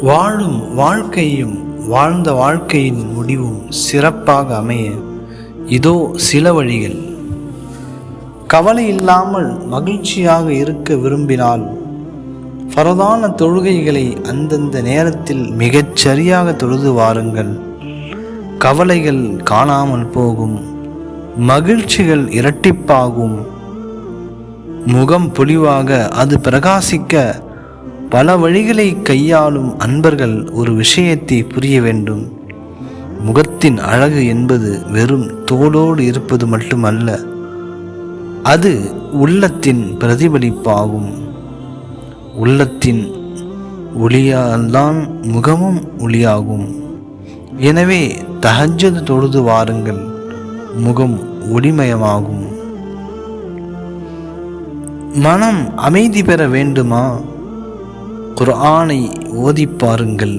வாழும் வாழ்க்கையும் வாழ்ந்த வாழ்க்கையின் முடிவும் சிறப்பாக அமைய இதோ சில வழிகள். கவலை இல்லாமல் மகிழ்ச்சியாக இருக்க விரும்பினால் ஃபரதான தொழுகைகளை அந்தந்த நேரத்தில் மிகச் சரியாக தொழுது வாருங்கள். கவலைகள் காணாமல் போகும், மகிழ்ச்சிகள் இரட்டிப்பாகும், முகம் பொலிவாக அது பிரகாசிக்க பல வழிகளை கையாளும் அன்பர்கள் ஒரு விஷயத்தை புரிய வேண்டும். முகத்தின் அழகு என்பது வெறும் தோலோடு இருப்பது மட்டுமல்ல, அது உள்ளத்தின் பிரதிபலிப்பாகும். உள்ளத்தின் ஒளியால்தான் முகமும் ஒளியாகும். எனவே தஹஜ்ஜுத் தொழுது வாருங்கள், முகம் ஒளிமயமாகும். மனம் அமைதி பெற வேண்டுமா? குர்ஆனை ஓதி பாருங்கள்.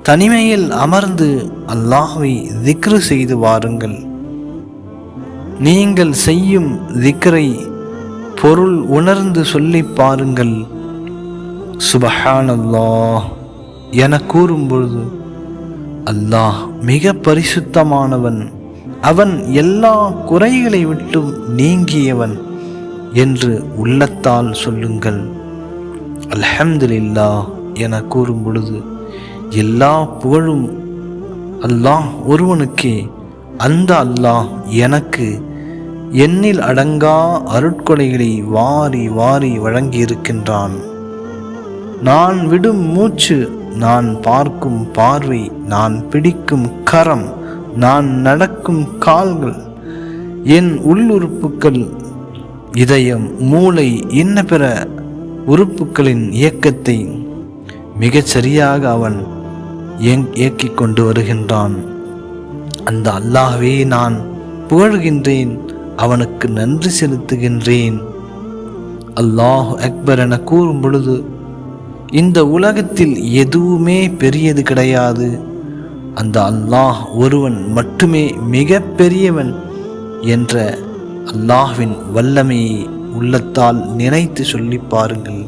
தனிமையில் அமர்ந்து அல்லாஹ்வை திக்ரு செய்து வாருங்கள். நீங்கள் செய்யும் திக்ரை பொருள் உணர்ந்து சொல்லி பாருங்கள். சுபஹானல்லாஹ் என கூறும் பொழுது அல்லாஹ் மிக பரிசுத்தமானவன், அவன் எல்லா குறைகளை விட்டும் நீங்கியவன் என்று உள்ளத்தால் சொல்லுங்கள். அல்ஹம்துலில்லாஹ் என கூறும் பொழுது எல்லா புகழும் அல்லாஹ் ஒருவனுக்கே. அந்த அல்லாஹ் எனக்கு எண்ணில் அடங்கா அருட்கொடைகளை வாரி வாரி வழங்கியிருக்கின்றான். நான் விடும் மூச்சு, நான் பார்க்கும் பார்வை, நான் பிடிக்கும் கரம், நான் நடக்கும் கால்கள், என் உள்ளுறுப்புக்கள், இதயம், மூளை, இன்ன பிற உறுப்புகளின் இயக்கத்தை மிகச் சரியாக அவன் இயக்கிக் கொண்டு வருகின்றான். அந்த அல்லாஹ்வே நான் புகழ்கின்றேன், அவனுக்கு நன்றி செலுத்துகின்றேன். அல்லாஹ் அக்பர் என கூறும் பொழுது இந்த உலகத்தில் எதுவுமே பெரியது கிடையாது, அந்த அல்லாஹ் ஒருவன் மட்டுமே மிக பெரியவன் என்ற அல்லாஹ்வின் வல்லமையை உள்ளத்தால் நினைத்து சொல்லி பாருங்கள்.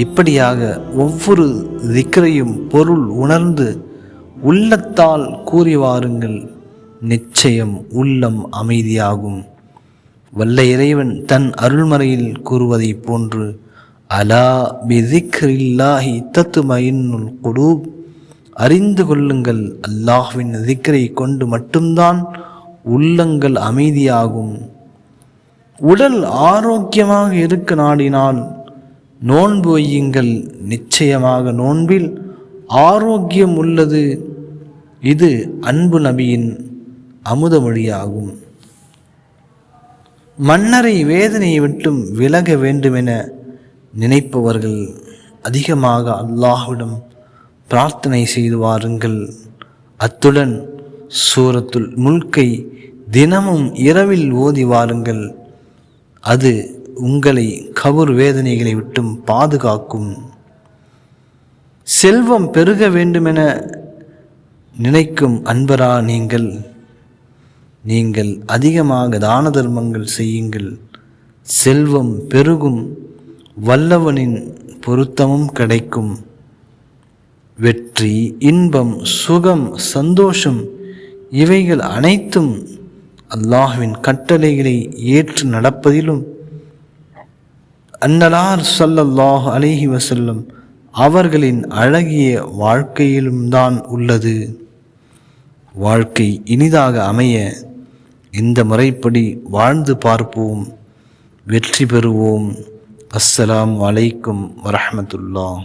இப்படியாக ஒவ்வொரு திக்ரையும் பொருள் உணர்ந்து உள்ளத்தால் கூறி வாருங்கள். நிச்சயம் உள்ளம் அமைதியாகும். வல்ல இறைவன் தன் அருள்மறையில் கூறுவதை போன்று, அலா பிதிக்ரில்லாஹி தத்மஇன்னுல் குலூப், அறிந்து கொள்ளுங்கள், அல்லாஹ்வின் திக்ரை கொண்டு மட்டும்தான் உள்ளங்கள் அமைதியாகும். உடல் ஆரோக்கியமாக இருக்க நாடினால் நோன்பு வையுங்கள். நிச்சயமாக நோன்பில் ஆரோக்கியம் உள்ளது. இது அன்பு நபியின் அமுதமொழியாகும். மன்னரை வேதனையை விட்டும் விலக வேண்டுமென நினைப்பவர்கள் அதிகமாக அல்லாஹ்விடம் பிரார்த்தனை செய்து வாருங்கள். அத்துடன் சூரத்துல் முல்கை தினமும் இரவில் ஓதி வாருங்கள். அது உங்களை கபர் வேதனைகளை விட்டும் பாதுகாக்கும். செல்வம் பெருக வேண்டுமென நினைக்கும் அன்பரா நீங்கள் அதிகமாக தான தர்மங்கள் செய்யுங்கள். செல்வம் பெருகும், வல்லவனின் பொருத்தமும் கிடைக்கும். வெற்றி, இன்பம், சுகம், சந்தோஷம் இவைகள் அனைத்தும் அல்லாஹ்வின் கட்டளைகளை ஏற்று நடப்பதிலும் அன்னலார் ஸல்லல்லாஹு அலைஹி வஸல்லம் அவர்களின் அழகிய வாழ்க்கையிலும் தான் உள்ளது. வாழ்க்கை இனிதாக அமைய இந்த முறைப்படி வாழ்ந்து பார்ப்போம், வெற்றி பெறுவோம். அஸ்ஸலாமு அலைக்கும் வரஹ்மத்துல்லாஹ்.